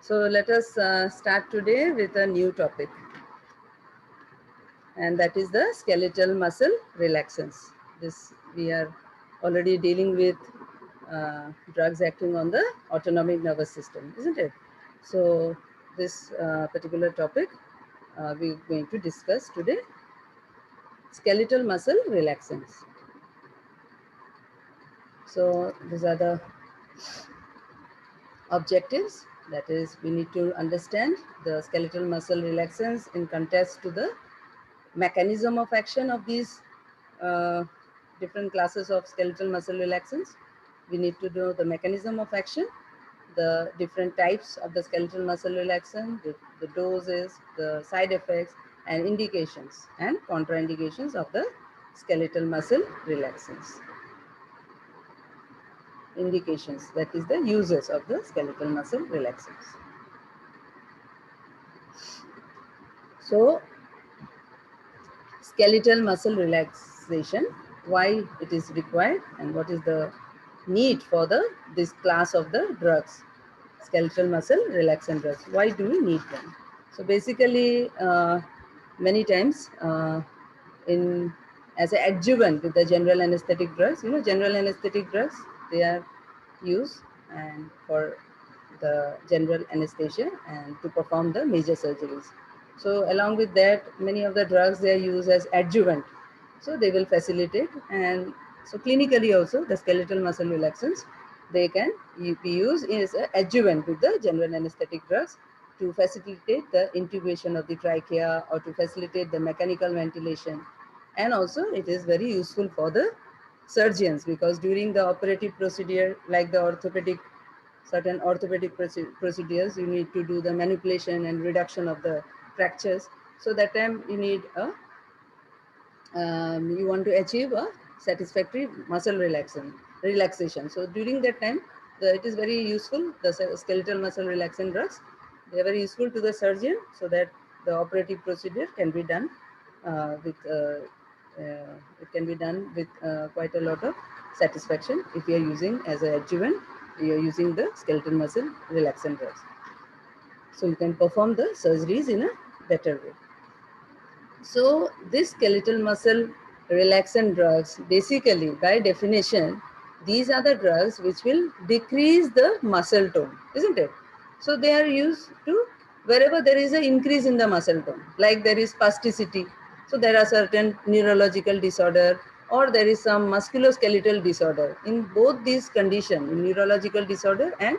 So let us start today with a new topic, and that is the skeletal muscle relaxants. This we are already dealing with drugs acting on the autonomic nervous system, isn't it? So this particular topic we're going to discuss today: skeletal muscle relaxants. So these are the objectives. That is, we need to understand the skeletal muscle relaxants in context to the mechanism of action of these uh, different classes of skeletal muscle relaxants. We need to know the mechanism of action, the different types of the skeletal muscle relaxant, the doses, the side effects, and indications and contraindications of the skeletal muscle relaxants. Indications, that is the uses of the skeletal muscle relaxants. So, skeletal muscle relaxation, why it is required and what is the need for this class of the drugs, skeletal muscle relaxant drugs. Why do we need them? So basically, many times in as an adjuvant with the general anesthetic drugs, general anesthetic drugs, they are used and for the general anesthesia and to perform the major surgeries. So along with that, many of the drugs they are used as adjuvant. So they will facilitate, and so clinically also the skeletal muscle relaxants, they can be used as an adjuvant with the general anesthetic drugs to facilitate the intubation of the trachea or to facilitate the mechanical ventilation. And also it is very useful for the surgeons, because during the operative procedure, like the certain orthopedic procedures, you need to do the manipulation and reduction of the fractures. So that time you need you want to achieve a satisfactory muscle relaxation. So during that time, it is very useful. The skeletal muscle relaxant drugs, they are very useful to the surgeon, so that the operative procedure can be done with it can be done with quite a lot of satisfaction if you are using as an adjuvant. You are using the skeletal muscle relaxant drugs, so you can perform the surgeries in a better way. So this skeletal muscle relaxant drugs, basically by definition, these are the drugs which will decrease the muscle tone, isn't it? So they are used to wherever there is an increase in the muscle tone, like there is spasticity. So there are certain neurological disorder, or there is some musculoskeletal disorder. In both these conditions, in neurological disorder and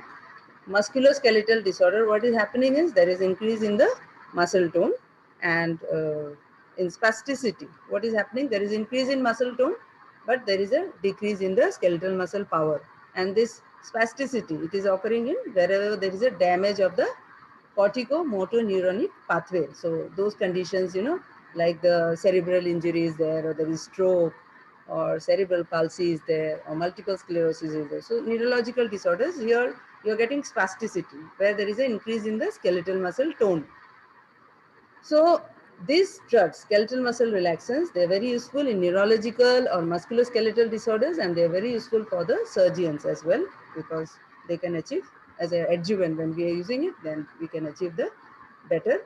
musculoskeletal disorder, what is happening is there is increase in the muscle tone, and in spasticity, what is happening, there is increase in muscle tone, but there is a decrease in the skeletal muscle power. And this spasticity, it is occurring in wherever there is a damage of the corticomotor neuronic pathway. So those conditions, like the cerebral injury is there, or there is stroke, or cerebral palsy is there, or multiple sclerosis is there. So neurological disorders, here you're getting spasticity, where there is an increase in the skeletal muscle tone. So these drugs, skeletal muscle relaxants, they're very useful in neurological or musculoskeletal disorders, and they're very useful for the surgeons as well, because they can achieve as an adjuvant. When we are using it, then we can achieve the better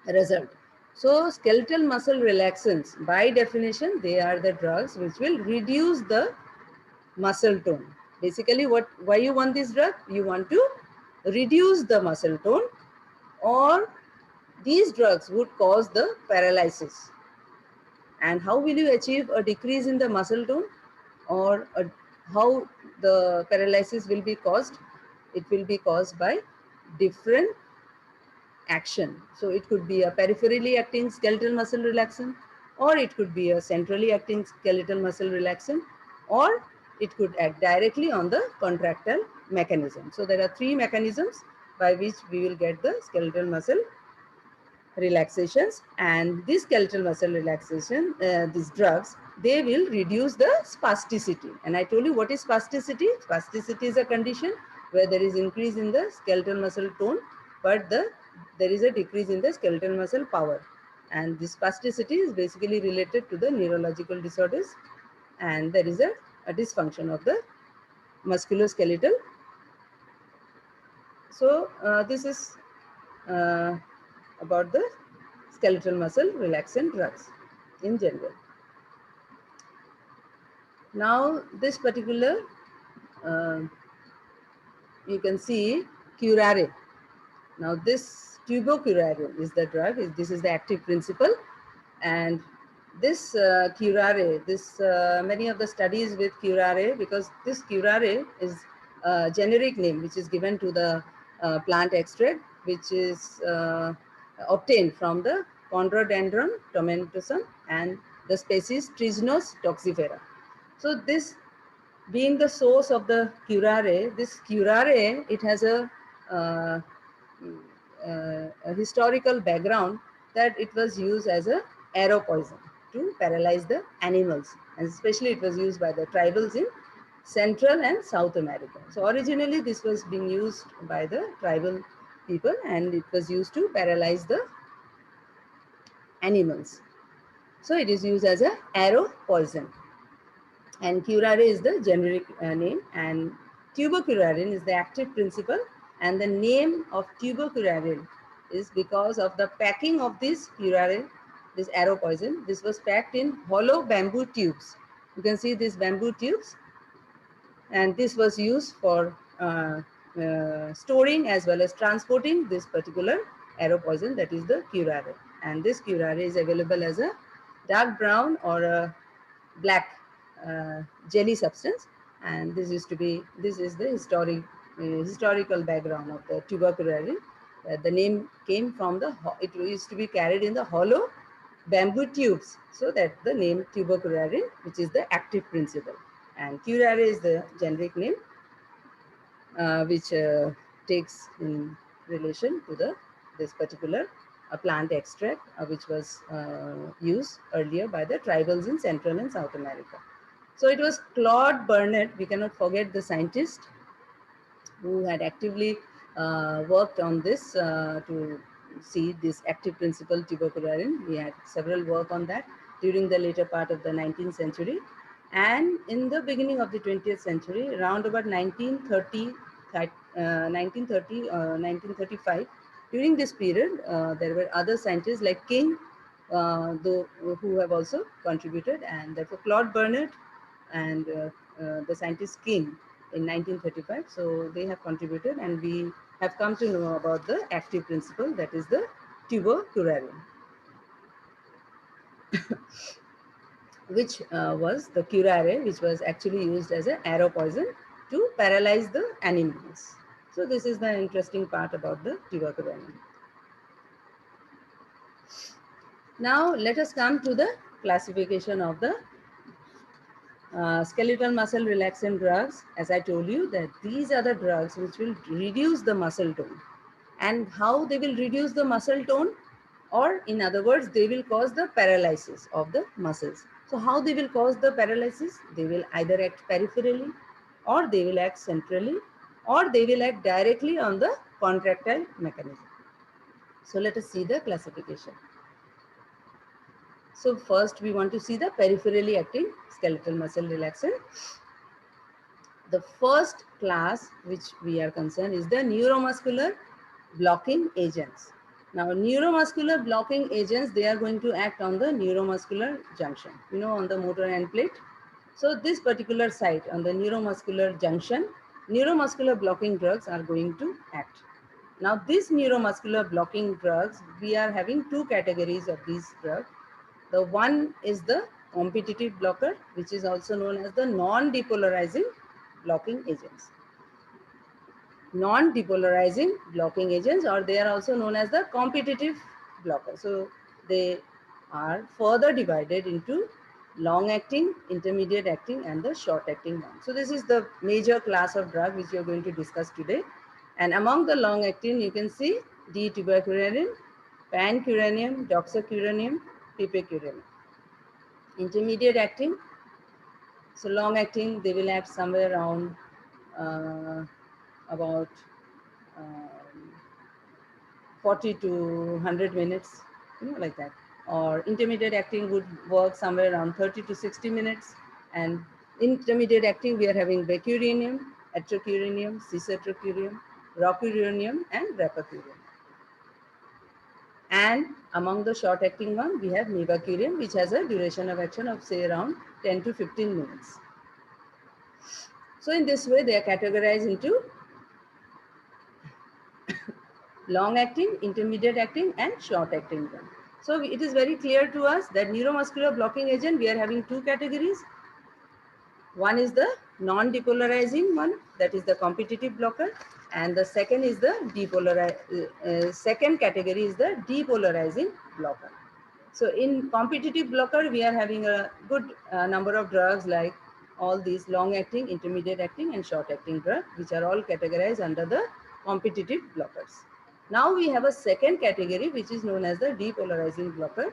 result. So skeletal muscle relaxants, by definition, they are the drugs which will reduce the muscle tone. Basically, why you want this drug? You want to reduce the muscle tone, or these drugs would cause the paralysis. And how will you achieve a decrease in the muscle tone, or how the paralysis will be caused? It will be caused by different action. So it could be a peripherally acting skeletal muscle relaxant, or it could be a centrally acting skeletal muscle relaxant, or it could act directly on the contractile mechanism. So there are three mechanisms by which we will get the skeletal muscle relaxations. And this skeletal muscle relaxation, these drugs, they will reduce the spasticity. And I told you what is spasticity. Spasticity is a condition where there is increase in the skeletal muscle tone, but there is a decrease in the skeletal muscle power. And this spasticity is basically related to the neurological disorders, and there is a dysfunction of the musculoskeletal So this is uh, about the skeletal muscle relaxant drugs in general. Now this particular, uh, you can see curare. Now this tubocurare is the drug, this is the active principle, and this curare, many of the studies with curare, because this curare is a generic name which is given to the plant extract, which is obtained from the Chondrodendron tomentosum and the species Trichonos toxifera. So this being the source of the curare, this curare, it has uh, a historical background that it was used as a arrow poison to paralyze the animals, and especially it was used by the tribals in Central and South America. So originally this was being used by the tribal people, and it was used to paralyze the animals. So it is used as a arrow poison. And curare is the generic name, and tubocurarin is the active principle, and the name of tubocurarin is because of the packing of this curare, this arrow poison. This was packed in hollow bamboo tubes. You can see these bamboo tubes, and this was used for storing as well as transporting this particular arrow poison, that is the curare. And this curare is available as a dark brown or a black jelly substance, and this is the historical background of the tubocurarin. The name came from it used to be carried in the hollow bamboo tubes, so that the name tubocurarin, which is the active principle, and curare is the generic name, which takes in relation to this particular plant extract, which was used earlier by the tribals in Central and South America. So it was Claude Burnett, we cannot forget the scientist who had actively worked on this to see this active principle tubocurarin. We had several work on that during the later part of the 19th century. And in the beginning of the 20th century, around about 1930, 1935, during this period, there were other scientists like King, who have also contributed, and therefore Claude Burnett and the scientist King in 1935. So they have contributed, and we have come to know about the active principle, that is the tubocurarin, which was the curare, which was actually used as an arrow poison to paralyze the animals. So this is the interesting part about the tubocurarin. Now let us come to the classification of the skeletal muscle relaxant drugs. As I told you, that these are the drugs which will reduce the muscle tone. And how they will reduce the muscle tone, or in other words, they will cause the paralysis of the muscles. So how they will cause the paralysis? They will either act peripherally, or they will act centrally, or they will act directly on the contractile mechanism. So let us see the classification. So first we want to see the peripherally acting skeletal muscle relaxant. The first class which we are concerned is the neuromuscular blocking agents. Now neuromuscular blocking agents, they are going to act on the neuromuscular junction, on the motor end plate. So this particular site on the neuromuscular junction, neuromuscular blocking drugs are going to act. Now these neuromuscular blocking drugs, we are having two categories of these drugs. The one is the competitive blocker, which is also known as the non-depolarizing blocking agents. Non-depolarizing blocking agents, or they are also known as the competitive blocker. So they are further divided into long-acting, intermediate-acting, and the short-acting one. So this is the major class of drug which we are going to discuss today. And among the long-acting, you can see D-tubocurarin, pancuranium, doxocuranium, pipecuranium. Intermediate-acting, so long-acting, they will act somewhere around about 40 to 100 minutes, like that. Or intermediate acting would work somewhere around 30 to 60 minutes. And intermediate acting, we are having becurinium, atrocurinium, cisatrocurinium. rocuronium, and rapamycin. And among the short-acting one, we have nivacurium, which has a duration of action of say around 10 to 15 minutes. So in this way, they are categorized into long-acting, intermediate-acting, and short-acting one. So it is very clear to us that neuromuscular blocking agent, we are having two categories. One is the non-depolarizing one, that is the competitive blocker, and the second is the second category is the depolarizing blocker. So in competitive blocker, we are having a good number of drugs like all these long-acting, intermediate-acting, and short-acting drugs, which are all categorized under the competitive blockers. Now we have a second category, which is known as the depolarizing blocker.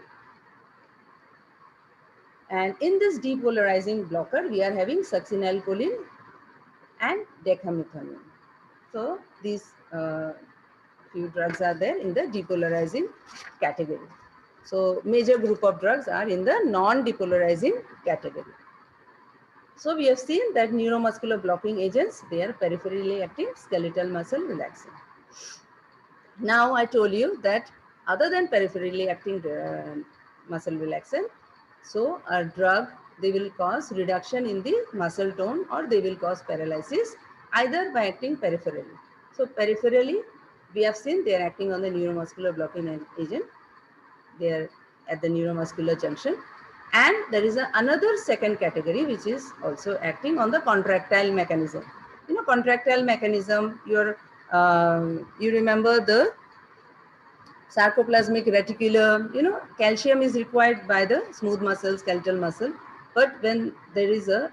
And in this depolarizing blocker, we are having succinylcholine and dexamethasone. So these few drugs are there in the depolarizing category. So major group of drugs are in the non-depolarizing category. So we have seen that neuromuscular blocking agents, they are peripherally acting skeletal muscle relaxant. Now I told you that other than peripherally acting muscle relaxant, so a drug, they will cause reduction in the muscle tone or they will cause paralysis either by acting peripherally. So peripherally, we have seen they are acting on the neuromuscular blocking agent. They are at the neuromuscular junction. And there is another second category which is also acting on the contractile mechanism. You know, contractile mechanism, you remember the sarcoplasmic reticulum, you know, calcium is required by the smooth muscle, skeletal muscle. But when there is a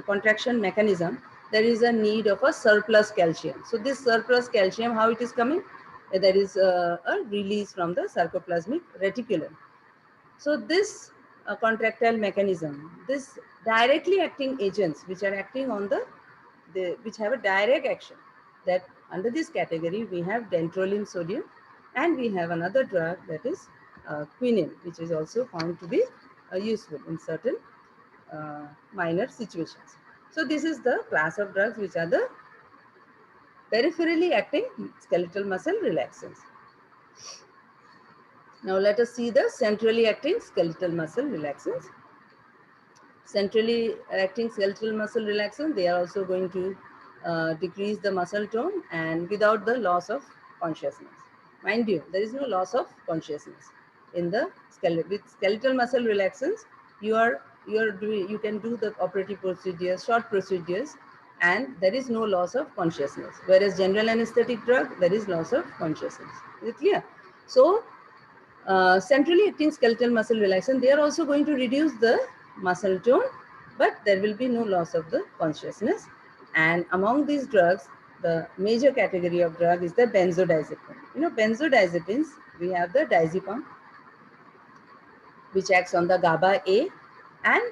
contraction mechanism, there is a need of a surplus calcium. So this surplus calcium, how it is coming? There is a release from the sarcoplasmic reticulum. So this contractile mechanism, this directly acting agents which are acting on which have a direct action, that under this category we have dantrolene sodium, and we have another drug that is quinine, which is also found to be useful in certain minor situations. So this is the class of drugs which are the peripherally acting skeletal muscle relaxants. Now let us see the centrally acting skeletal muscle relaxants. Centrally acting skeletal muscle relaxant, they are also going to decrease the muscle tone and without the loss of consciousness. Mind you, there is no loss of consciousness in the skeletal. With skeletal muscle relaxants, you can do the operative procedures, short procedures, and there is no loss of consciousness. Whereas general anesthetic drug, there is loss of consciousness. Is it clear? So centrally acting skeletal muscle relaxant, they are also going to reduce the muscle tone, but there will be no loss of the consciousness. And among these drugs, the major category of drug is the benzodiazepine. You know, benzodiazepines, we have the diazepam, which acts on the GABA A, and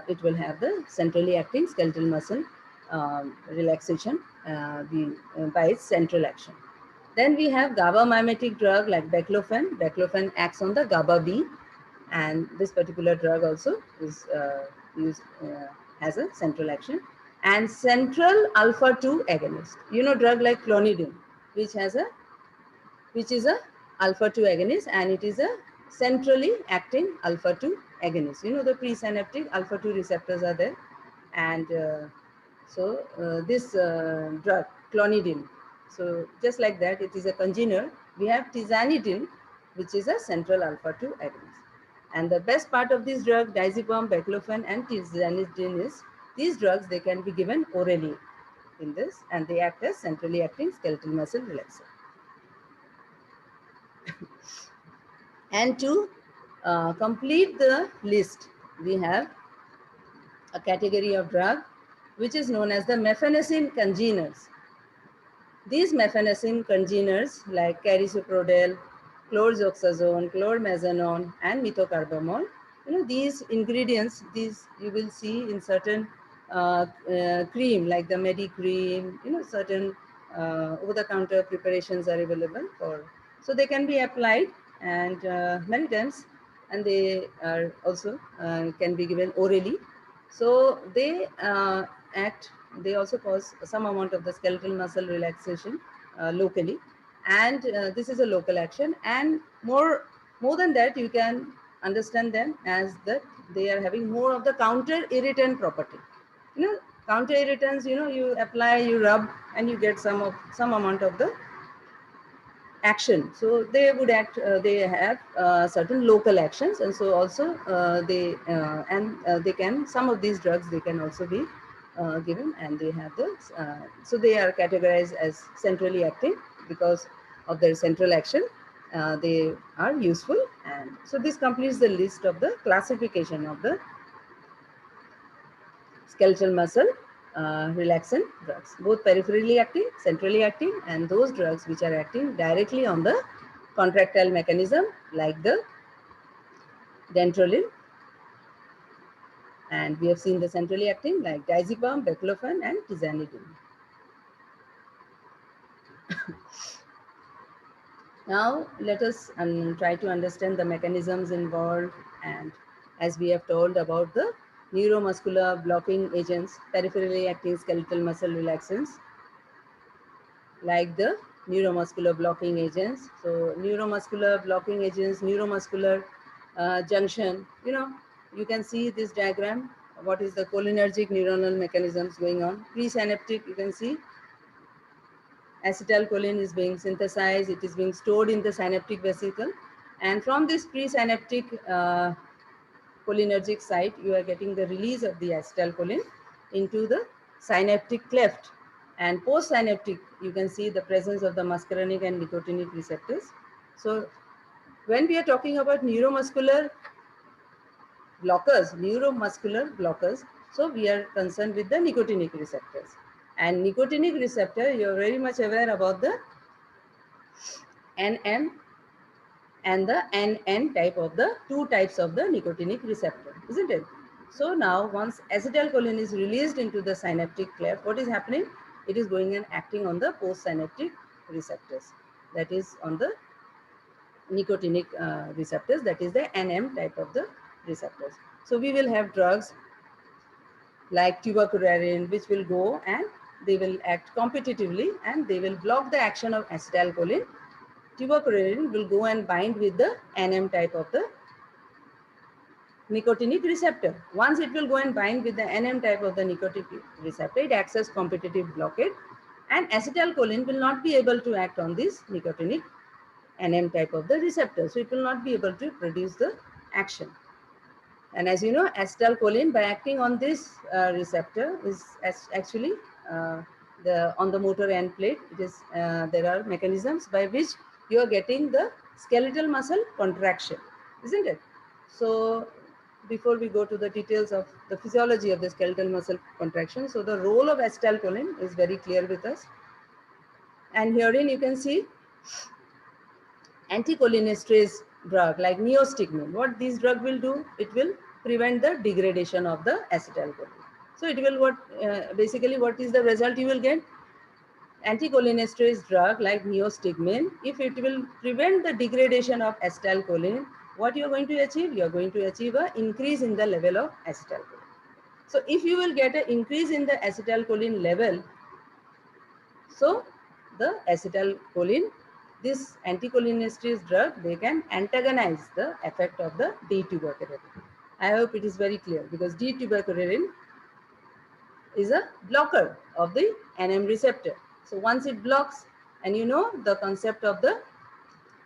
it will have the centrally acting skeletal muscle relaxation by its central action. Then we have GABA mimetic drug like baclofen. Baclofen acts on the GABA B, and this particular drug also is has a central action. And central alpha 2 agonist. You know, drug like clonidine, which is a alpha 2 agonist, and it is a centrally acting alpha 2 agonist. You know, the presynaptic alpha 2 receptors are there, and this drug clonidine. So just like that, it is a congener. We have tizanidine, which is a central alpha 2 agonist. And the best part of this drug, diazepam, baclofen, and tizanidine, is these drugs, they can be given orally in this, and they act as centrally acting skeletal muscle relaxer. And to complete the list, we have a category of drug which is known as the mefenacin congeners. These mefenacin congeners like carisoprodel, chlorzoxazone, chlormazanone, and methocarbamol, you know, these ingredients, these you will see in certain cream like the Medi cream, you know, certain over-the-counter preparations are available for. So they can be applied, and many times, and they are also can be given orally. So they act they also cause some amount of the skeletal muscle relaxation locally, and this is a local action. And more than that, you can understand them as that they are having more of the counter irritant property. You know, counter irritants, you know, you apply, you rub, and you get some amount of the action. So they would act, they have certain local actions, and so also they can, some of these drugs, they can also be given, and they have the, so they are categorized as centrally acting because of their central action. They are useful, and so this completes the list of the classification of the skeletal muscle relaxant drugs, both peripherally acting, centrally acting, and those drugs which are acting directly on the contractile mechanism, like the dantrolene. And we have seen the centrally acting like diazepam, baclofen, and tizanidine. Now let us try to understand the mechanisms involved, and as we have told about the neuromuscular blocking agents, peripherally acting skeletal muscle relaxants, like the neuromuscular blocking agents. So neuromuscular blocking agents, neuromuscular junction, you know, you can see this diagram, what is the cholinergic neuronal mechanisms going on. Presynaptic, you can see acetylcholine is being synthesized, it is being stored in the synaptic vesicle, and from this presynaptic cholinergic site, you are getting the release of the acetylcholine into the synaptic cleft. And post-synaptic, you can see the presence of the muscarinic and nicotinic receptors. So when we are talking about neuromuscular blockers, so we are concerned with the nicotinic receptors. And nicotinic receptor, you are very much aware about the NM and the NN type of the two types of the nicotinic receptor, isn't it? So now once acetylcholine is released into the synaptic cleft, what is happening? It is going and acting on the postsynaptic receptors, that is on the nicotinic receptors, that is the NM type of the receptors. So we will have drugs like tubocurarine, which will go and they will act competitively and they will block the action of acetylcholine. Tubocurarine will go and bind with the NM type of the nicotinic receptor. Once it will go and bind with the NM type of the nicotinic receptor, it acts as competitive blockade, and acetylcholine will not be able to act on this nicotinic NM type of the receptor. So it will not be able to produce the action. And as you know, acetylcholine, by acting on this receptor, is actually on the motor end plate. It is there are mechanisms by which you are getting the skeletal muscle contraction, isn't it? So before we go to the details of the physiology of the skeletal muscle contraction, so the role of acetylcholine is very clear with us. And herein you can see anticholinesterase drug like neostigmine. What this drug will do? It will prevent the degradation of the acetylcholine. So it will basically what is the result you will get? Anticholinesterase drug like neostigmine, if it will prevent the degradation of acetylcholine, what you are going to achieve? You are going to achieve an increase in the level of acetylcholine. So if you will get an increase in the acetylcholine level, so the acetylcholine, this anticholinesterase drug, they can antagonize the effect of the D-tubercularine. I hope it is very clear, because D-tubercularine is a blocker of the NM receptor. So once it blocks, and you know the concept of the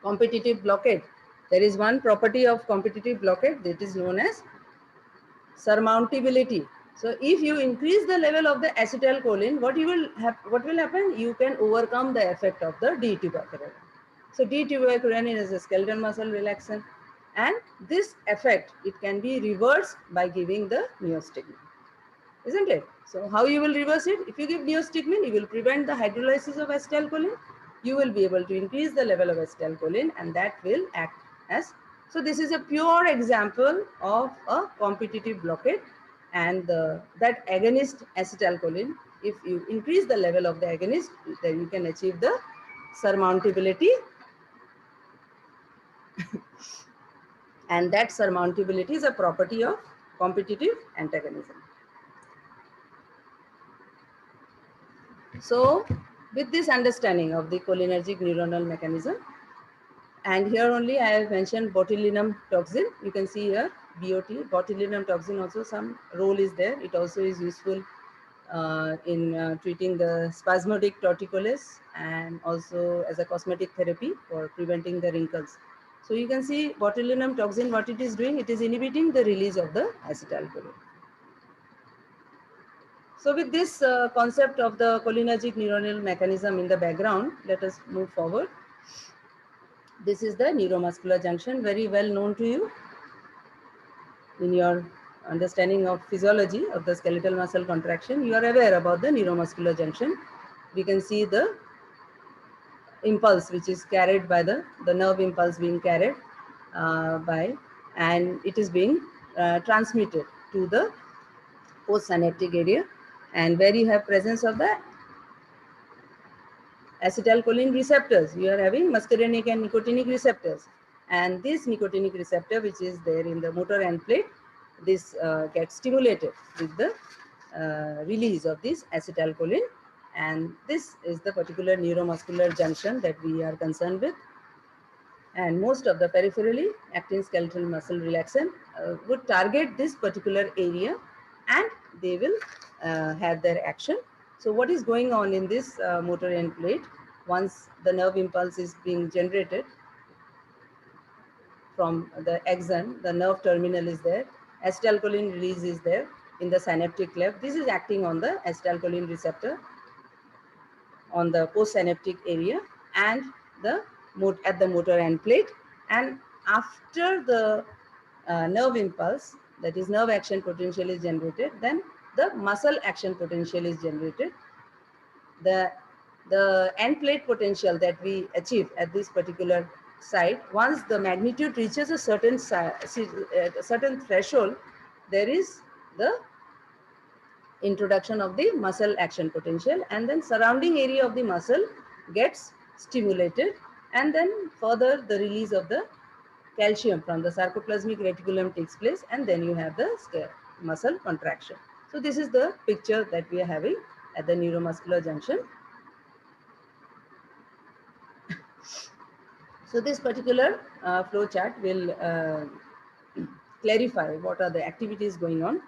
competitive blockade, there is one property of competitive blockade that is known as surmountability. So if you increase the level of the acetylcholine, what will happen? You can overcome the effect of the D-tubercularine. So D-tubercularine is a skeletal muscle relaxant, and this effect, it can be reversed by giving the neostigmine, isn't it? So how you will reverse it? If you give neostigmine, you will prevent the hydrolysis of acetylcholine. You will be able to increase the level of acetylcholine, and that will act as. So this is a pure example of a competitive blockade, and that agonist acetylcholine, if you increase the level of the agonist, then you can achieve the surmountability. And that surmountability is a property of competitive antagonism. So with this understanding of the cholinergic neuronal mechanism, and here only I have mentioned botulinum toxin. You can see here BOT, botulinum toxin also some role is there. It also is useful in treating the spasmodic torticollis and also as a cosmetic therapy for preventing the wrinkles. So you can see botulinum toxin, what it is doing, it is inhibiting the release of the acetylcholine. So with this concept of the cholinergic neuronal mechanism in the background, let us move forward. This is the neuromuscular junction, very well known to you in your understanding of physiology of the skeletal muscle contraction. You are aware about the neuromuscular junction. We can see the impulse which is carried by the nerve impulse being carried and it is being transmitted to the postsynaptic area, and where you have presence of the acetylcholine receptors. You are having muscarinic and nicotinic receptors. And this nicotinic receptor, which is there in the motor end plate, this gets stimulated with the release of this acetylcholine. And this is the particular neuromuscular junction that we are concerned with. And most of the peripherally acting skeletal muscle relaxant would target this particular area and they will have their action. So what is going on in this motor end plate? Once the nerve impulse is being generated from the axon, the nerve terminal is there, acetylcholine release is there in the synaptic cleft. This is acting on the acetylcholine receptor on the postsynaptic area and at the motor end plate. And after the nerve impulse, that is nerve action potential is generated, then the muscle action potential is generated. The end plate potential that we achieve at this particular site, once the magnitude reaches a certain threshold, there is the introduction of the muscle action potential, and then surrounding area of the muscle gets stimulated, and then further the release of the calcium from the sarcoplasmic reticulum takes place, and then you have the muscle contraction. So this is the picture that we are having at the neuromuscular junction. So this particular flow chart will clarify what are the activities going on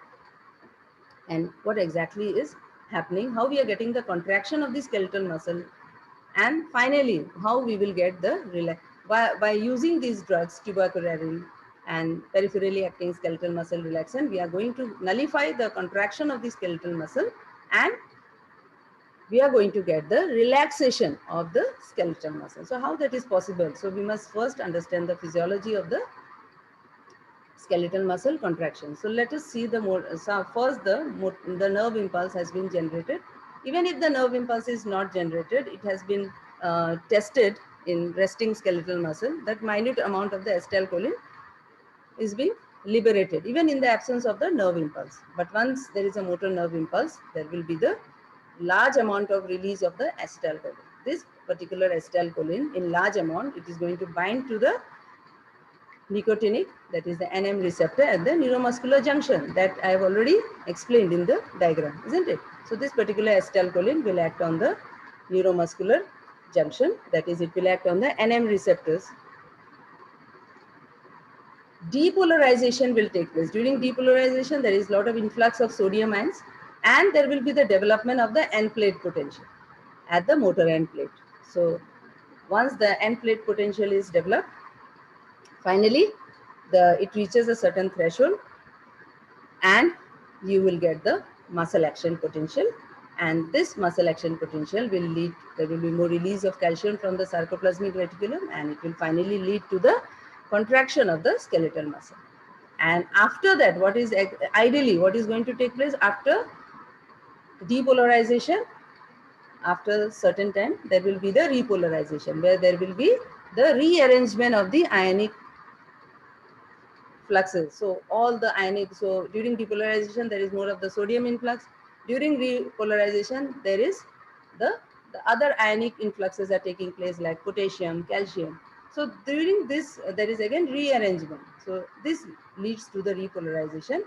and what exactly is happening, how we are getting the contraction of the skeletal muscle, and finally how we will get the relax. By using these drugs, tubercularine and peripherally acting skeletal muscle relaxant, we are going to nullify the contraction of the skeletal muscle and we are going to get the relaxation of the skeletal muscle. So how that is possible? So we must first understand the physiology of the skeletal muscle contraction. So let us see the more. So first, the nerve impulse has been generated. Even if the nerve impulse is not generated, it has been tested in resting skeletal muscle. That minute amount of the acetylcholine is being liberated, even in the absence of the nerve impulse. But once there is a motor nerve impulse, there will be the large amount of release of the acetylcholine. This particular acetylcholine in large amount, it is going to bind to the nicotinic, that is the NM receptor at the neuromuscular junction that I have already explained in the diagram, isn't it? So this particular acetylcholine will act on the neuromuscular junction, that is it will act on the NM receptors. Depolarization will take place. During depolarization, there is a lot of influx of sodium ions and there will be the development of the end plate potential at the motor end plate. So once the end plate potential is developed, finally it reaches a certain threshold and you will get the muscle action potential, and this muscle action potential will lead, there will be more release of calcium from the sarcoplasmic reticulum and it will finally lead to the contraction of the skeletal muscle. And after that, what is ideally what is going to take place after depolarization? After a certain time, there will be the repolarization, where there will be the rearrangement of the ionic fluxes. So all the ionic, so during depolarization, there is more of the sodium influx. During repolarization, there is the other ionic influxes are taking place like potassium, calcium. So during this, there is again rearrangement. So this leads to the repolarization.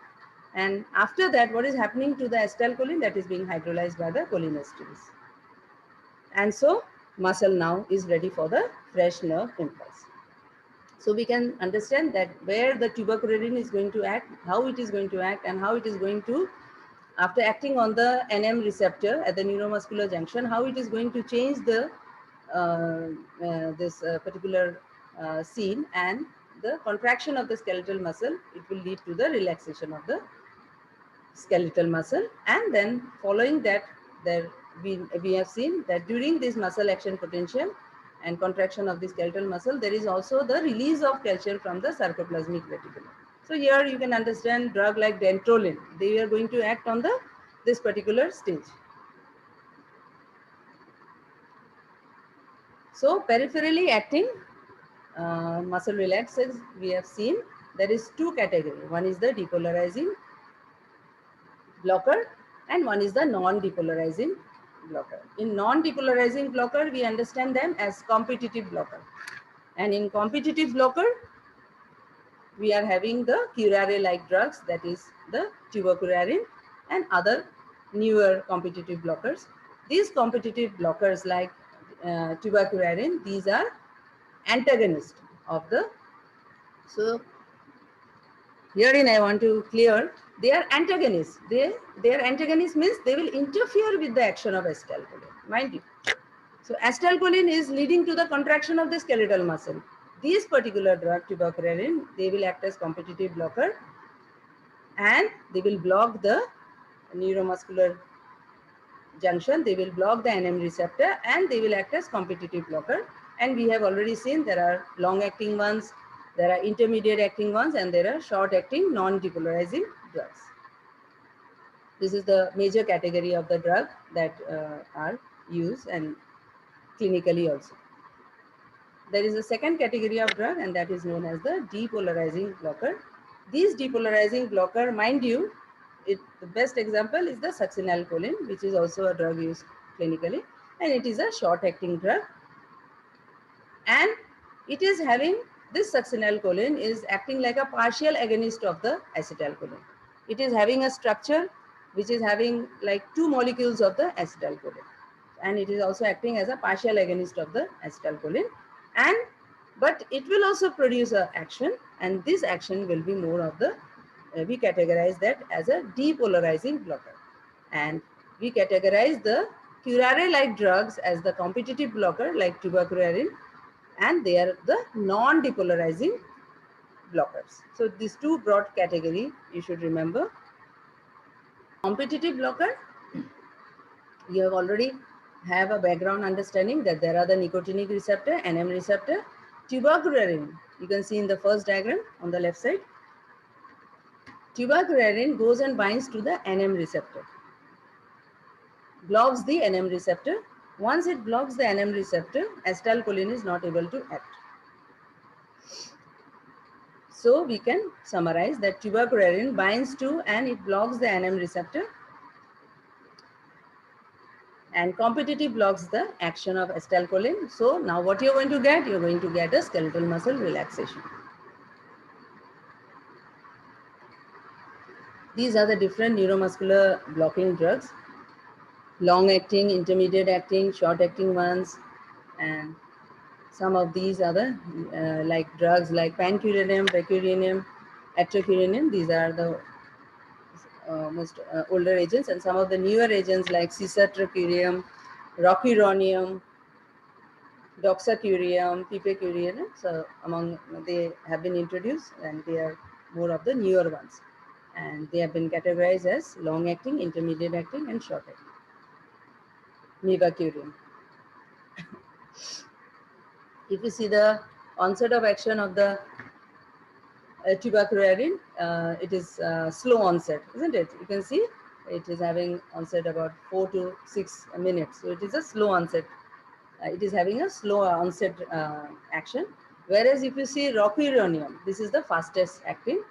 And after that, what is happening to the acetylcholine? That is being hydrolyzed by the cholinesterase. And so muscle now is ready for the fresh nerve impulse. So we can understand that where the tuberculin is going to act, how it is going to act, and how it is going to, after acting on the NM receptor at the neuromuscular junction, how it is going to change the this particular scene, and the contraction of the skeletal muscle, it will lead to the relaxation of the skeletal muscle. And then following that, there we have seen that during this muscle action potential and contraction of the skeletal muscle, there is also the release of calcium from the sarcoplasmic reticulum. So here you can understand drug like dantrolene, they are going to act on the this particular stage. So peripherally acting muscle relaxers, we have seen there is two categories. One is the depolarizing blocker and one is the non-depolarizing blocker. In non-depolarizing blocker, we understand them as competitive blocker. And in competitive blocker, we are having the curare-like drugs, that is the tubocurarin and other newer competitive blockers. These competitive blockers like tubocurarin, these are antagonists of the, so herein I want to clear, they are antagonists. Their antagonist means they will interfere with the action of acetylcholine, mind you. So acetylcholine is leading to the contraction of the skeletal muscle. These particular drug, tubocurarin, they will act as competitive blocker and they will block the neuromuscular junction, they will block the NM receptor and they will act as competitive blocker. And we have already seen there are long acting ones, there are intermediate acting ones, and there are short acting non-depolarizing drugs. This is the major category of the drug that are used and clinically also. There is a second category of drug and that is known as the depolarizing blocker. These depolarizing blocker, mind you, the best example is the succinylcholine, which is also a drug used clinically, and it is a short acting drug. And it is having, this succinylcholine is acting like a partial agonist of the acetylcholine. It is having a structure which is having like two molecules of the acetylcholine, and it is also acting as a partial agonist of the acetylcholine. And but it will also produce a action, and this action will be more of the we categorize that as a depolarizing blocker. And we categorize the curare-like drugs as the competitive blocker like tubocurarin, and they are the non-depolarizing blockers. So these two broad category you should remember. Competitive blocker, you have already have a background understanding that there are the nicotinic receptor, NM receptor, tubocurarin. You can see in the first diagram on the left side. Tubocurarin goes and binds to the NM receptor, blocks the NM receptor. Once it blocks the NM receptor, acetylcholine is not able to act. So we can summarize that tubocurarin binds to and it blocks the NM receptor, and competitive blocks the action of acetylcholine. So now what you're going to get? You're going to get a skeletal muscle relaxation. These are the different neuromuscular blocking drugs. Long acting, intermediate acting, short acting ones, and some of these other like drugs like pancuronium, becuronium, atracuronium. These are the most older agents, and some of the newer agents like cisatracurium, rocuronium, doxacurium, pipecurium. So among they have been introduced, and they are more of the newer ones, and they have been categorized as long acting, intermediate acting, and short acting. Mivacurium. If you see the onset of action of the tubocurarin, it is slow onset, isn't it? You can see it is having onset about 4 to 6 minutes. So it is a slow onset. It is having a slow onset action. Whereas if you see rocuronium, this is the fastest acting.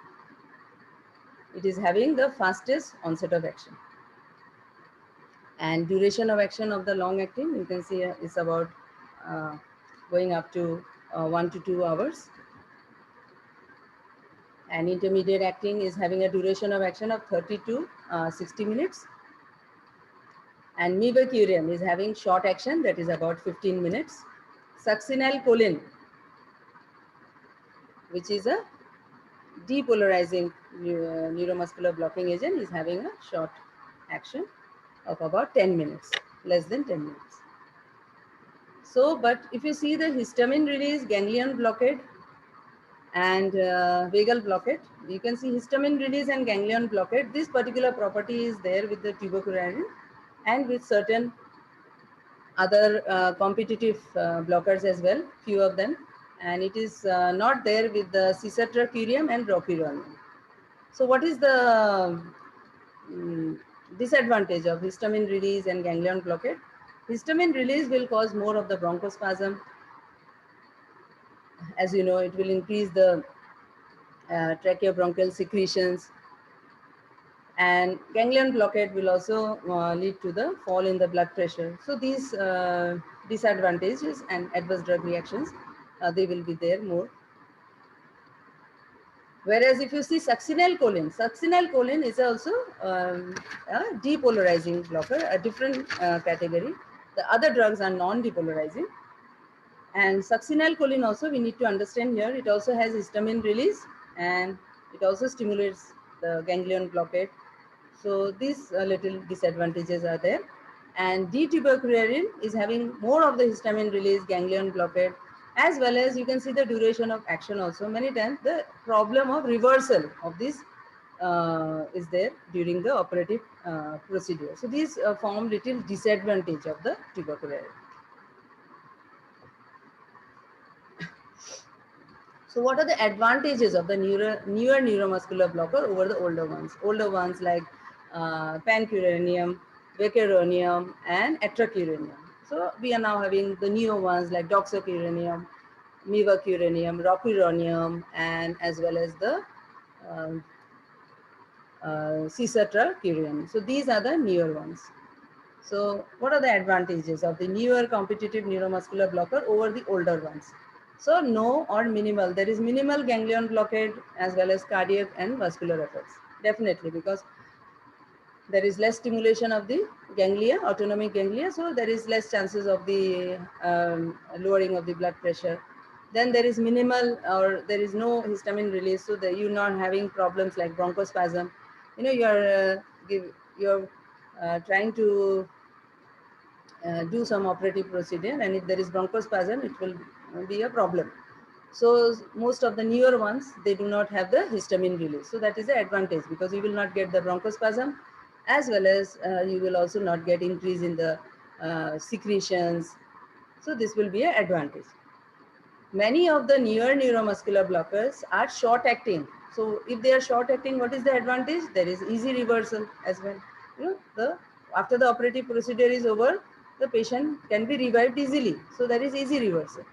It is having the fastest onset of action. And duration of action of the long acting, you can see is about going up to 1 to 2 hours. And intermediate acting is having a duration of action of 30 to 60 minutes. And mivacurium is having short action, that is about 15 minutes. Succinylcholine, which is a depolarizing neuromuscular blocking agent, is having a short action of about 10 minutes, less than 10 minutes. So, but if you see the histamine release, ganglion blockade, and vagal blockade, you can see histamine release and ganglion blockade. This particular property is there with the tubocurarine and with certain other competitive blockers as well, few of them, and it is not there with the cisatracurium and rocuronium. So what is the disadvantage of histamine release and ganglion blockade? Histamine release will cause more of the bronchospasm. As you know, it will increase the tracheobronchial secretions, and ganglion blockade will also lead to the fall in the blood pressure. So these disadvantages and adverse drug reactions, they will be there more. Whereas if you see succinylcholine is also a depolarizing blocker, a different category. The other drugs are non-depolarizing. And succinylcholine also, we need to understand here, it also has histamine release and it also stimulates the ganglion blockade. So these little disadvantages are there. And D-tubocurarine is having more of the histamine release, ganglion blockade, as well as you can see the duration of action also. Many times the problem of reversal of this is there during the operative procedure. So these form little disadvantage of the tubocurarine. So what are the advantages of the newer neuromuscular blocker over the older ones? Older ones like pancuronium, vecuronium, and atracuronium. So we are now having the newer ones like doxocuronium, mivacuronium, rocuronium, and as well as the cisatracurium. So these are the newer ones. So what are the advantages of the newer competitive neuromuscular blocker over the older ones? So no or minimal, there is minimal ganglion blockade as well as cardiac and vascular effects. Definitely, because there is less stimulation of the ganglia, autonomic ganglia, so there is less chances of the lowering of the blood pressure. Then there is minimal or there is no histamine release, so that you're not having problems like bronchospasm. You know, you're trying to do some operative procedure, and if there is bronchospasm, it will be a problem. So most of the newer ones, they do not have the histamine release. So that is the advantage, because you will not get the bronchospasm, as well as you will also not get increase in the secretions. So this will be an advantage. Many of the newer neuromuscular blockers are short acting. So if they are short acting, what is the advantage? There is easy reversal as well. You know, after the operative procedure is over, the patient can be revived easily. So there is easy reversal.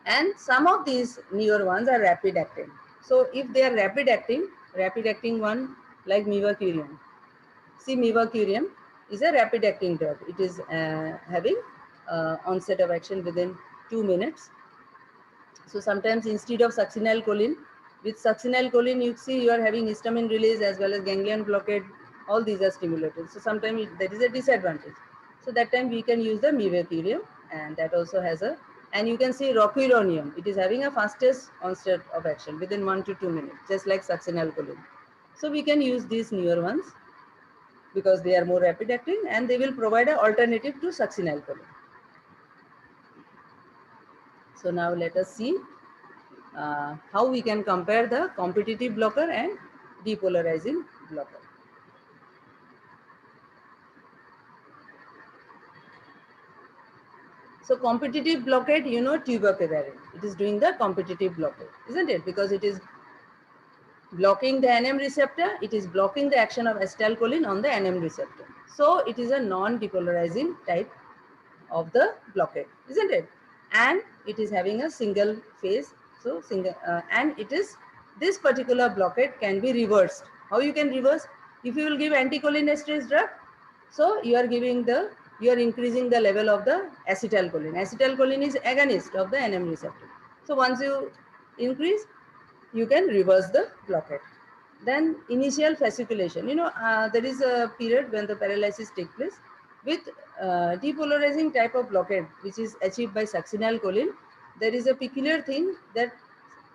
And some of these newer ones are rapid acting. So if they are rapid acting one like mivacurium. See, mivacurium is a rapid acting drug. It is having onset of action within 2 minutes. So sometimes instead of succinylcholine, with succinylcholine you see you are having histamine release as well as ganglion blockade. All these are stimulated. So sometimes there is a disadvantage. So that time we can use the mivacurium, and that also has a, and you can see rocuronium. It is having a fastest onset of action within 1 to 2 minutes, just like succinylcholine. So we can use these newer ones because they are more rapid acting and they will provide an alternative to succinylcholine. So now let us see how we can compare the competitive blocker and depolarizing blocker. So competitive blockade, you know, tubocurarine. It is doing the competitive blockade, isn't it? Because it is blocking the NM receptor, it is blocking the action of acetylcholine on the NM receptor. So it is a non-depolarizing type of the blockade, isn't it? And it is having a single phase. So and it is, this particular blockade can be reversed. How you can reverse? If you will give anticholinesterase drug, so you are increasing the level of the acetylcholine. Acetylcholine is agonist of the NM receptor. So once you increase, you can reverse the blockade. Then initial fasciculation. There is a period when the paralysis takes place with depolarizing type of blockade, which is achieved by succinylcholine. There is a peculiar thing that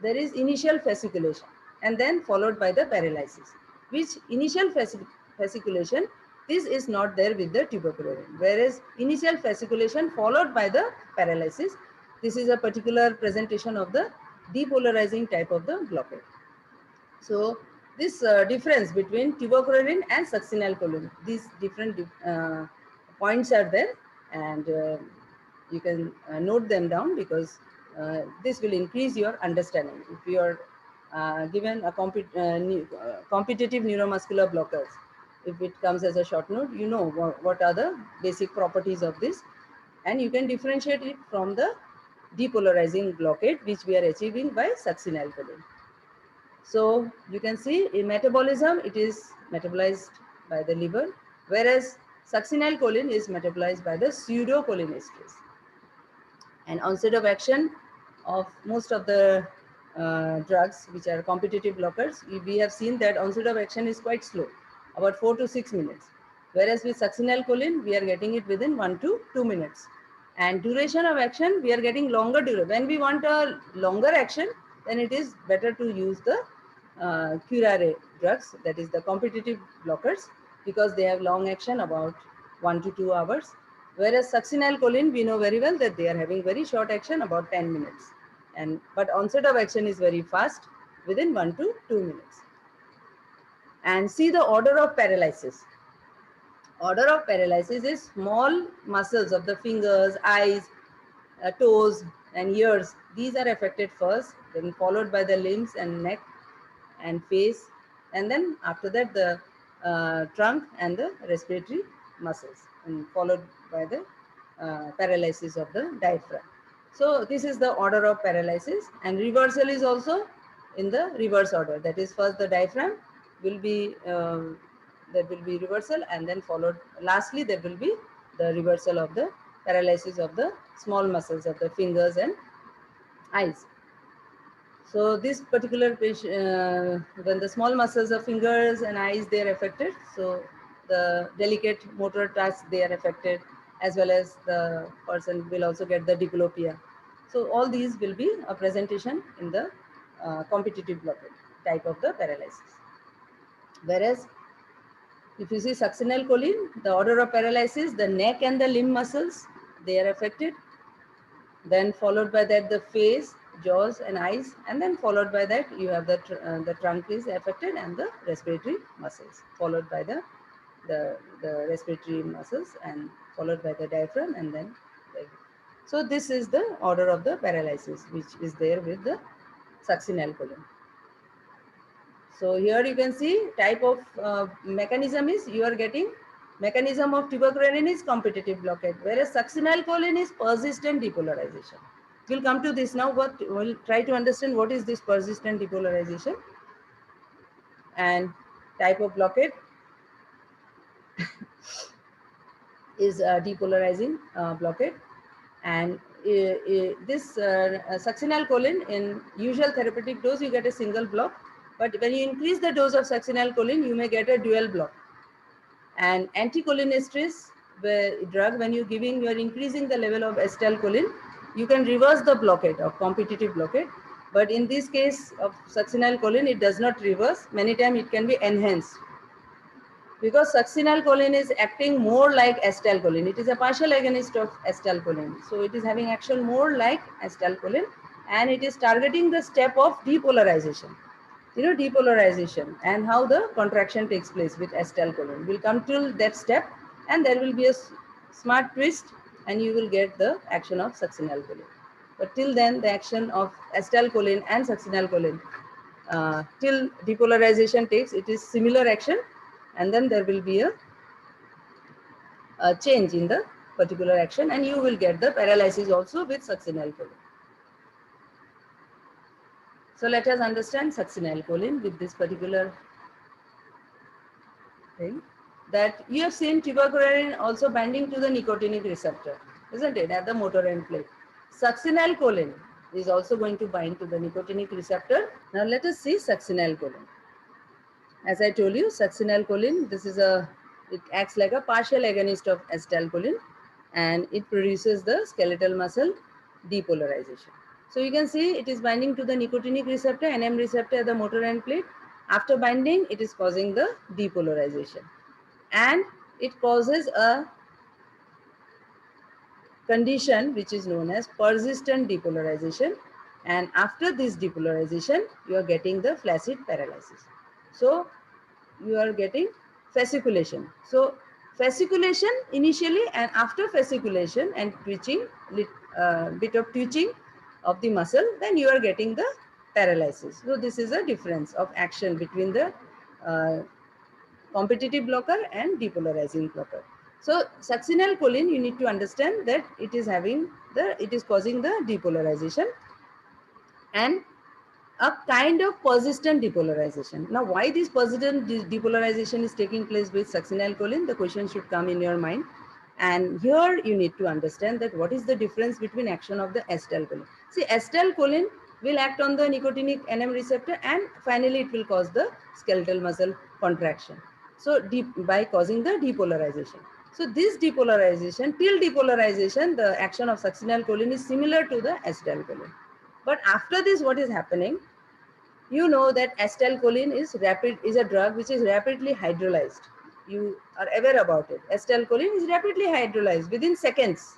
there is initial fasciculation and then followed by the paralysis, which initial fasciculation, this is not there with the tuberculorin, whereas initial fasciculation followed by the paralysis, this is a particular presentation of the depolarizing type of the blockade. So this difference between tuberculorin and succinylcholine, these different points are there, and you can note them down, because this will increase your understanding. If you are given a competitive neuromuscular blockers, if it comes as a short note, you know what are the basic properties of this, and you can differentiate it from the depolarizing blockade which we are achieving by succinylcholine. So you can see in metabolism, it is metabolized by the liver, whereas succinylcholine is metabolized by the pseudocholinesterase. And onset of action of most of the drugs which are competitive blockers, we have seen that onset of action is quite slow, about 4 to 6 minutes. Whereas with succinylcholine, we are getting it within 1 to 2 minutes. And duration of action, we are getting longer duration. When we want a longer action, then it is better to use the curare drugs, that is the competitive blockers, because they have long action, about 1 to 2 hours. Whereas succinylcholine, we know very well that they are having very short action, about 10 minutes. But onset of action is very fast, within 1 to 2 minutes. And see the order of paralysis. Order of paralysis is small muscles of the fingers, eyes, toes, and ears. These are affected first, then followed by the limbs and neck and face, and then after that the trunk and the respiratory muscles, and followed by the paralysis of the diaphragm. So this is the order of paralysis, and reversal is also in the reverse order. That is, first the diaphragm will be there will be reversal, and then followed lastly there will be the reversal of the paralysis of the small muscles of the fingers and eyes. So this particular patient, when the small muscles of fingers and eyes, they are affected, so the delicate motor tasks, they are affected, as well as the person will also get the diplopia. So all these will be a presentation in the competitive blockade type of the paralysis. Whereas if you see succinylcholine, the order of paralysis, the neck and the limb muscles, they are affected. Then followed by that the face, jaws and eyes, and then followed by that you have the trunk is affected, and the respiratory muscles, followed by the respiratory muscles, and followed by the diaphragm, and then so this is the order of the paralysis which is there with the succinylcholine. So here you can see type of mechanism is, you are getting mechanism of tuberculorin is competitive blockade, whereas succinylcholine is persistent depolarization. We'll come to this now, but we'll try to understand what is this persistent depolarization and type of blockade is depolarizing blockade. And this succinylcholine, in usual therapeutic dose, you get a single block, but when you increase the dose of succinylcholine, you may get a dual block. And anticholinesterase drug, when you're giving, you're increasing the level of acetylcholine, you can reverse the blockade of competitive blockade. But in this case of succinylcholine, it does not reverse. Many times it can be enhanced, because succinylcholine is acting more like acetylcholine. It is a partial agonist of acetylcholine. So it is having action more like acetylcholine, and it is targeting the step of depolarization. Depolarization and how the contraction takes place with acetylcholine. We'll come to that step, and there will be a smart twist, and you will get the action of succinylcholine. But till then, the action of acetylcholine and succinylcholine, till depolarization takes, it is similar action, and then there will be a change in the particular action, and you will get the paralysis also with succinylcholine. So let us understand succinylcholine with this particular thing, that you have seen tuberculorin also binding to the nicotinic receptor, isn't it, at the motor end plate. Succinylcholine is also going to bind to the nicotinic receptor. Now let us see succinylcholine. As I told you, succinylcholine, it acts like a partial agonist of acetylcholine, and it produces the skeletal muscle depolarization. So you can see it is binding to the nicotinic receptor, NM receptor at the motor end plate. After binding, it is causing the depolarization. And it causes a condition which is known as persistent depolarization, and after this depolarization you are getting the flaccid paralysis. So you are getting fasciculation. So fasciculation initially, and after fasciculation and twitching, bit of twitching of the muscle, then you are getting the paralysis. So this is a difference of action between the uh, competitive blocker and depolarizing blocker. So succinylcholine, you need to understand that it is causing the depolarization and a kind of persistent depolarization. Now, why this persistent depolarization is taking place with succinylcholine? The question should come in your mind. And here you need to understand that what is the difference between action of the acetylcholine. See, acetylcholine will act on the nicotinic NM receptor, and finally it will cause the skeletal muscle contraction. So by causing the depolarization. So this depolarization, till depolarization, the action of succinylcholine is similar to the acetylcholine. But after this, what is happening? You know that acetylcholine is a drug which is rapidly hydrolyzed. You are aware about it. Acetylcholine is rapidly hydrolyzed within seconds,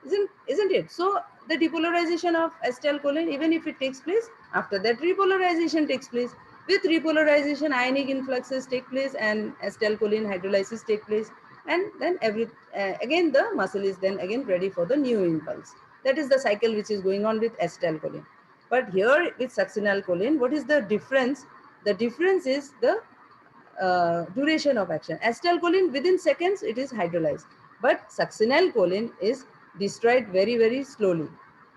isn't it? So the depolarization of acetylcholine, even if it takes place, after that repolarization takes place. With repolarization, ionic influxes take place and acetylcholine hydrolysis take place, and then again the muscle is then again ready for the new impulse. That is the cycle which is going on with acetylcholine. But here with succinylcholine, what is the difference? The difference is the duration of action. Acetylcholine, within seconds it is hydrolyzed, but succinylcholine is destroyed very, very slowly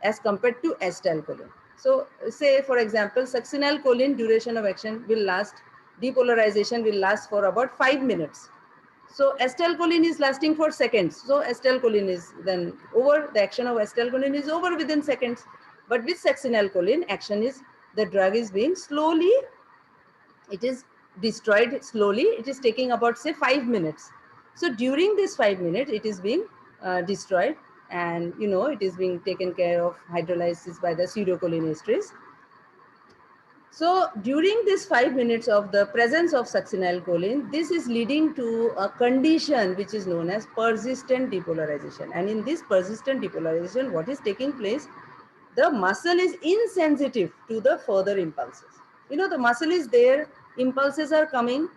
as compared to acetylcholine. So say for example, succinylcholine duration of action will last, depolarization will last for about 5 minutes. So acetylcholine is lasting for seconds. So acetylcholine is then over, the action of acetylcholine is over within seconds. But with succinylcholine, action is, the drug is being slowly, it is destroyed slowly. It is taking about say 5 minutes. So during this 5 minutes, it is being destroyed, and you know it is being taken care of hydrolysis by the pseudocholinesterase. So during this 5 minutes of the presence of succinylcholine, this is leading to a condition which is known as persistent depolarization. And in this persistent depolarization, what is taking place? The muscle is insensitive to the further impulses. You know, the muscle is there, impulses are coming,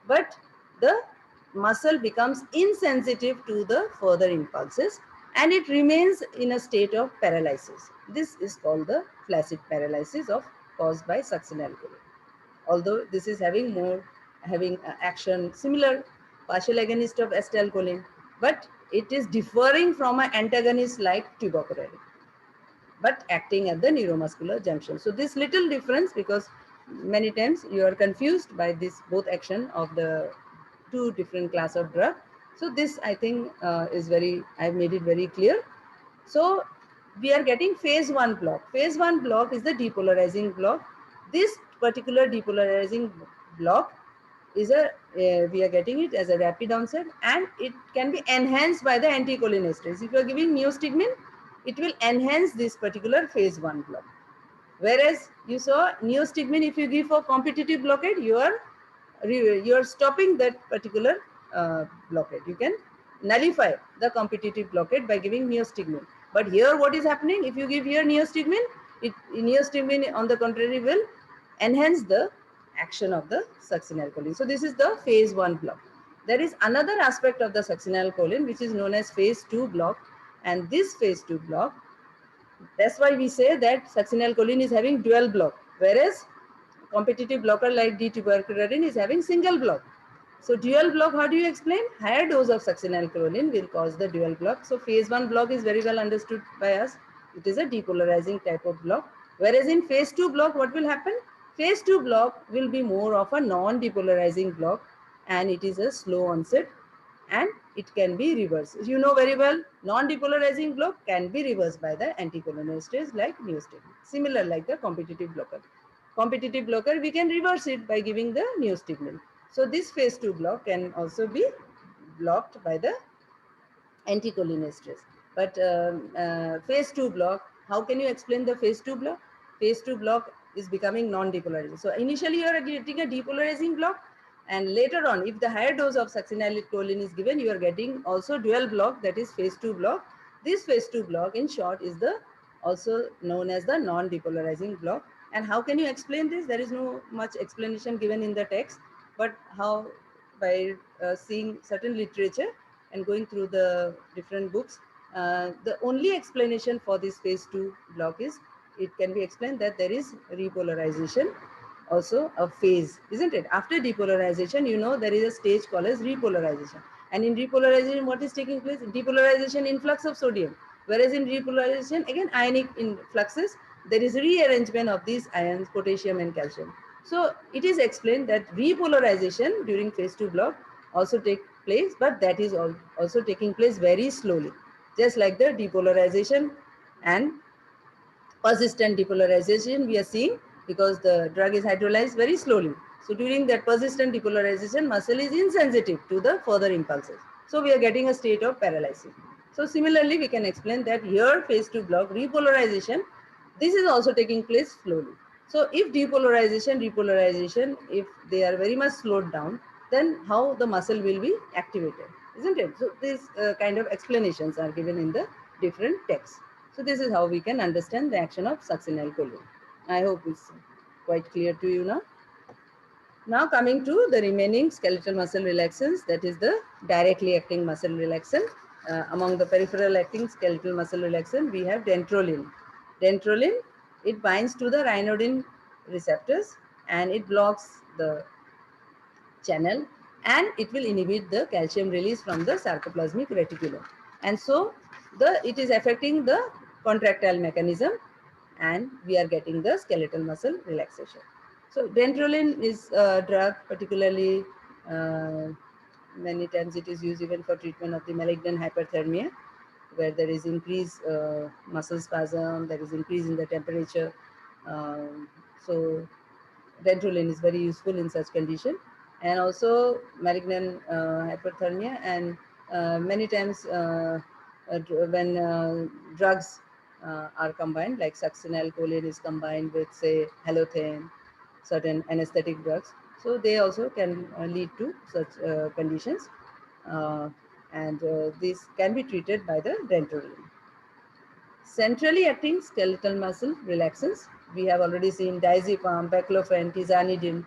but the muscle becomes insensitive to the further impulses, and it remains in a state of paralysis. This is called the flaccid paralysis caused by succinylcholine. Although this is having action similar, partial agonist of acetylcholine, but it is differing from an antagonist like tuberculosis, but acting at the neuromuscular junction. So this little difference, because many times you are confused by this both action of the two different class of drug. So this I think is very, I've made it very clear. So we are getting phase 1 block. Phase 1 block is the depolarizing block. This particular depolarizing block is we are getting it as a rapid onset, and it can be enhanced by the anticholinesterase. If you are giving neostigmine, it will enhance this particular phase 1 block. Whereas you saw neostigmine, if you give for competitive blockade, you are stopping that particular blockade. You can nullify the competitive blockade by giving neostigmine. But here what is happening? If you give here neostigmine, neostigmine on the contrary will enhance the action of the succinylcholine. So this is the phase 1 block. There is another aspect of the succinylcholine which is known as phase 2 block, and this phase 2 block, that's why we say that succinylcholine is having dual block, whereas competitive blocker like D-tuberculorin is having single block. So dual block, how do you explain? Higher dose of succinylcholine will cause the dual block. So phase 1 block is very well understood by us. It is a depolarizing type of block. Whereas in phase 2 block, what will happen? Phase 2 block will be more of a non-depolarizing block, and it is a slow onset, and it can be reversed. You know very well, non-depolarizing block can be reversed by the anticholinesterase like neostigmine, similar like the competitive blocker. competitive blocker, we can reverse it by giving the neostigmine. So this phase 2 block can also be blocked by the anticholinesterase. But phase 2 block, how can you explain the phase 2 block? Phase 2 block is becoming non-depolarizing. So initially you are getting a depolarizing block, and later on, if the higher dose of succinylcholine is given, you are getting also dual block, that is phase 2 block. This phase 2 block, in short, is the also known as the non-depolarizing block. And how can you explain this? There is no much explanation given in the text, but how? By seeing certain literature and going through the different books, the only explanation for this phase 2 block is it can be explained that there is repolarization, also a phase, isn't it? After depolarization, you know, there is a stage called as repolarization. And in repolarization, what is taking place? Depolarization, influx of sodium. Whereas in repolarization, again, ionic influxes, there is rearrangement of these ions, potassium and calcium. So it is explained that repolarization during phase 2 block also take place, but that is also taking place very slowly, just like the depolarization and persistent depolarization we are seeing, because the drug is hydrolyzed very slowly. So during that persistent depolarization, muscle is insensitive to the further impulses. So we are getting a state of paralysis. So similarly, we can explain that here phase 2 block repolarization, this is also taking place slowly. So if repolarization, if they are very much slowed down, then how the muscle will be activated, isn't it? So these kind of explanations are given in the different texts. So this is how we can understand the action of succinylcholine. I hope it's quite clear to you now. Now coming to the remaining skeletal muscle relaxants, that is the directly acting muscle relaxant. Among the peripheral acting skeletal muscle relaxant, we have dantrolene. Dantrolene, it binds to the ryanodine receptors and it blocks the channel, and it will inhibit the calcium release from the sarcoplasmic reticulum. And so it is affecting the contractile mechanism, and we are getting the skeletal muscle relaxation. So dantrolene is a drug, particularly many times it is used even for treatment of the malignant hyperthermia, where there is increased muscle spasm, there is increase in the temperature. So dantrolene is very useful in such condition, and also malignant hyperthermia, and many times when drugs are combined, like succinylcholine is combined with, say, halothane, certain anesthetic drugs, so they also can lead to such conditions, and these can be treated by the dantrolene. Centrally acting skeletal muscle relaxants, we have already seen diazepam, baclofen, tizanidine.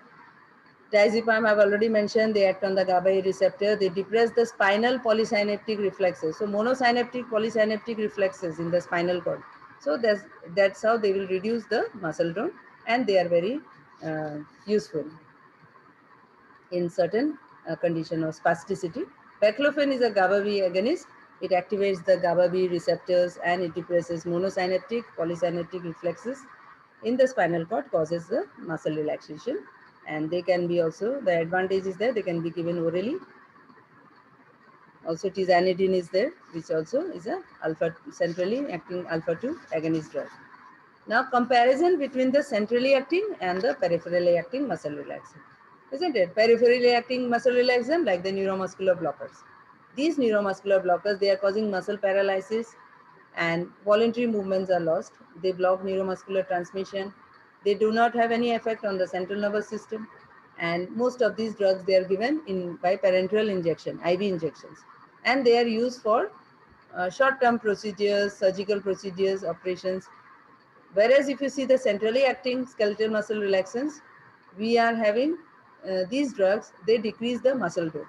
Diazepam, I've already mentioned, they act on the GABA A receptor. They depress the spinal polysynaptic reflexes. So monosynaptic, polysynaptic reflexes in the spinal cord. So that's how they will reduce the muscle tone, and they are very useful in certain condition of spasticity. Baclofen is a GABA B agonist. It activates the GABA B receptors and it depresses monosynaptic, polysynaptic reflexes in the spinal cord, causes the muscle relaxation. And they can be also, the advantage is that they can be given orally. Also tizanidine is there, which also is a centrally acting alpha-2 agonist drug. Now comparison between the centrally acting and the peripherally acting muscle relaxant. Isn't it? Peripherally acting muscle relaxant, like the neuromuscular blockers. These neuromuscular blockers, they are causing muscle paralysis and voluntary movements are lost. They block neuromuscular transmission. They do not have any effect on the central nervous system. And most of these drugs, they are given by parenteral injection, IV injections. And they are used for short-term procedures, surgical procedures, operations. Whereas if you see the centrally acting skeletal muscle relaxants, we are having these drugs, they decrease the muscle tone.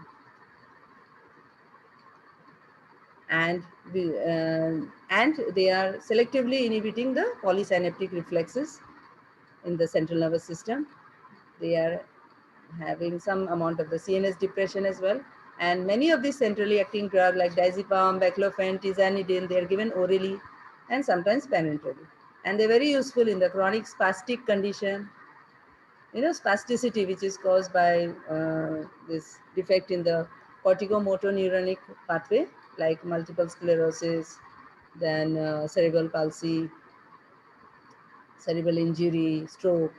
And they are selectively inhibiting the polysynaptic reflexes in the central nervous system. They are having some amount of the CNS depression as well. And many of these centrally acting drugs like diazepam, baclofen, tizanidine, they are given orally and sometimes parenterally. And they're very useful in the chronic spastic condition, spasticity, which is caused by this defect in the corticomotor neuronic pathway, like multiple sclerosis, then cerebral palsy, cerebral injury, stroke,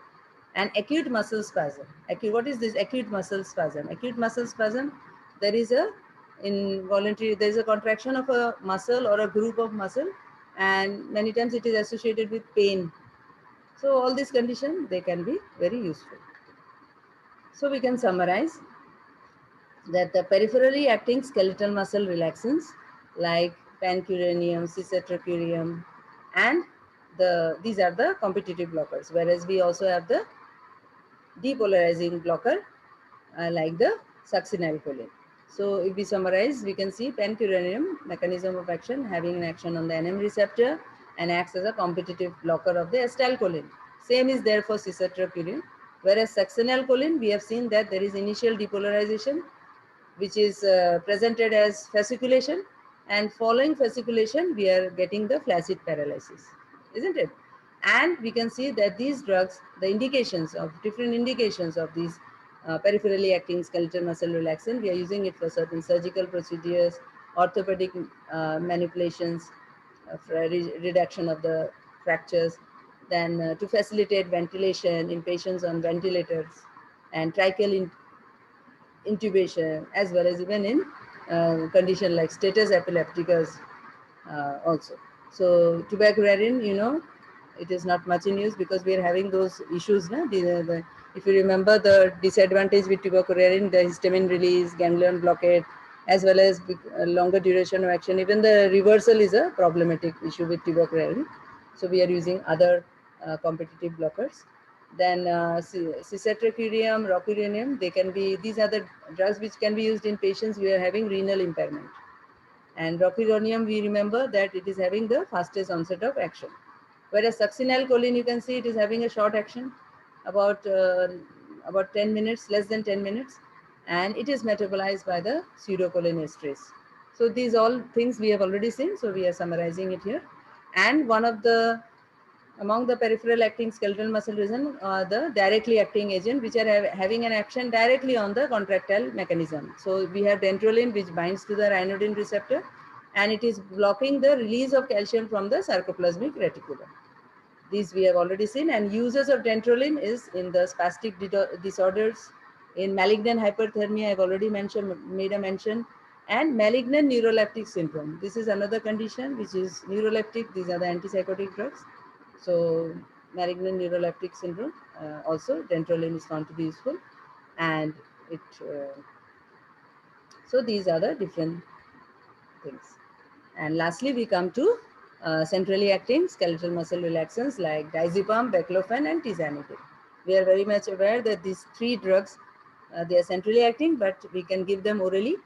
And acute muscle spasm. What is this acute muscle spasm? Acute muscle spasm, there is a there is a contraction of a muscle or a group of muscle, and many times it is associated with pain. So all these conditions, they can be very useful. So we can summarize that the peripherally acting skeletal muscle relaxants like pancuronium, cisatracurium, and these are the competitive blockers, whereas we also have the depolarizing blocker like the succinylcholine. So if we summarize, we can see pancuronium mechanism of action, having an action on the NM receptor and acts as a competitive blocker of the acetylcholine. Same is there for cisatracurium, whereas succinylcholine, we have seen that there is initial depolarization which is presented as fasciculation, and following fasciculation we are getting the flaccid paralysis, isn't it? And we can see that these drugs, the indications of different indications of these peripherally acting skeletal muscle relaxant, we are using it for certain surgical procedures, orthopedic manipulations, reduction of the fractures, then to facilitate ventilation in patients on ventilators, and tracheal intubation, as well as even in condition like status epilepticus also. So tubacurarine, it is not much in use because we are having those issues. If you remember the disadvantage with tubacurarine, the histamine release, ganglion blockade, as well as longer duration of action. Even the reversal is a problematic issue with tubacurarine. So we are using other competitive blockers. Then cisatracurium, rocuronium, these are the drugs which can be used in patients who are having renal impairment. And rocuronium, we remember that it is having the fastest onset of action. Whereas succinylcholine, you can see it is having a short action, about 10 minutes, less than 10 minutes, and it is metabolized by the pseudocholinesterase. So these all things we have already seen, so we are summarizing it here. And among the peripheral acting skeletal muscle reason are the directly acting agent, which are having an action directly on the contractile mechanism. So we have dantrolene, which binds to the ryanodine receptor, and it is blocking the release of calcium from the sarcoplasmic reticulum. These we have already seen, and uses of dantrolene is in the spastic disorders, in malignant hyperthermia, I've already made a mention, and malignant neuroleptic syndrome. This is another condition which is neuroleptic. These are the antipsychotic drugs. So malignant neuroleptic syndrome, also dantrolene is found to be useful, and so these are the different things. And lastly, we come to centrally acting skeletal muscle relaxants like diazepam, baclofen, and tizanidine. We are very much aware that these three drugs, they are centrally acting, but we can give them orally,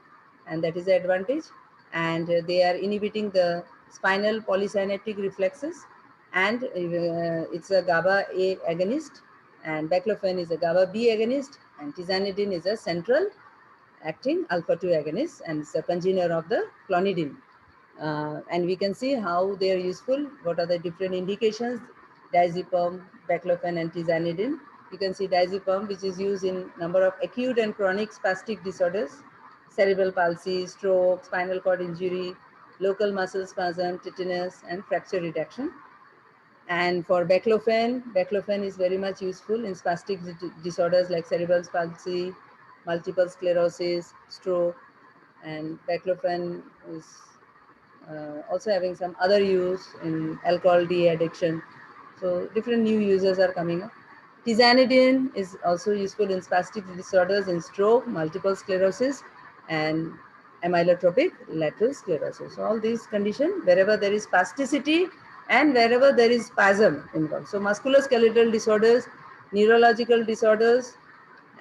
and that is the advantage. And they are inhibiting the spinal polysynaptic reflexes, and it's a GABA A agonist, and baclofen is a GABA B agonist, and tizanidine is a central acting alpha 2 agonist, and it's a congener of the clonidine. And we can see how they are useful. What are the different indications? Diazepam, baclofen, and tizanidine. You can see diazepam, which is used in number of acute and chronic spastic disorders, cerebral palsy, stroke, spinal cord injury, local muscle spasm, tetanus, and fracture reduction. And for baclofen is very much useful in spastic disorders like cerebral palsy, multiple sclerosis, stroke, and baclofen is also having some other use in alcohol de-addiction. So different new users are coming up. Tizanidine is also useful in spastic disorders in stroke, multiple sclerosis, and amyotrophic lateral sclerosis. So all these conditions, wherever there is spasticity and wherever there is spasm involved. So musculoskeletal disorders, neurological disorders,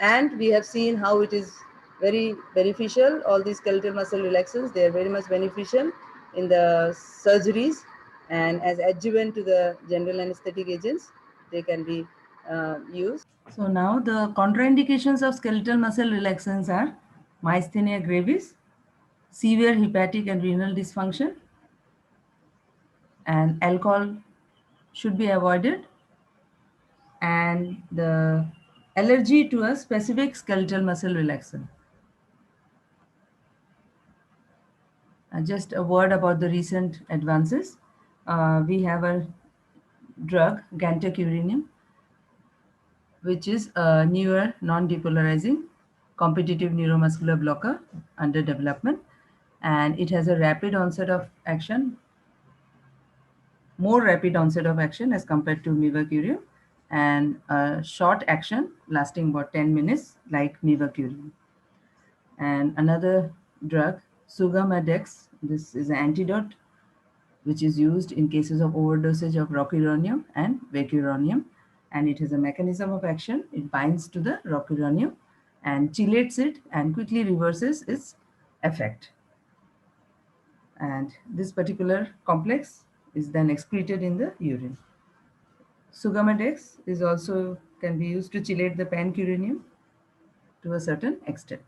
and we have seen how it is very beneficial. All these skeletal muscle relaxants, they are very much beneficial in the surgeries, and as adjuvant to the general anesthetic agents, they can be used. So now the contraindications of skeletal muscle relaxants are myasthenia gravis, severe hepatic and renal dysfunction, and alcohol should be avoided, and the allergy to a specific skeletal muscle relaxant. Just a word about the recent advances. We have a drug, gantenerumab, which is a newer non-depolarizing competitive neuromuscular blocker under development, and it has a rapid onset of action, more rapid onset of action as compared to mivacurium, and a short action lasting about 10 minutes like mivacurium. And another drug, Sugamadex, this is an antidote which is used in cases of overdosage of rocuronium and vecuronium, and it has a mechanism of action. It binds to the rocuronium and chelates it and quickly reverses its effect. And this particular complex is then excreted in the urine. Sugamadex is also can be used to chelate the pancuronium to a certain extent.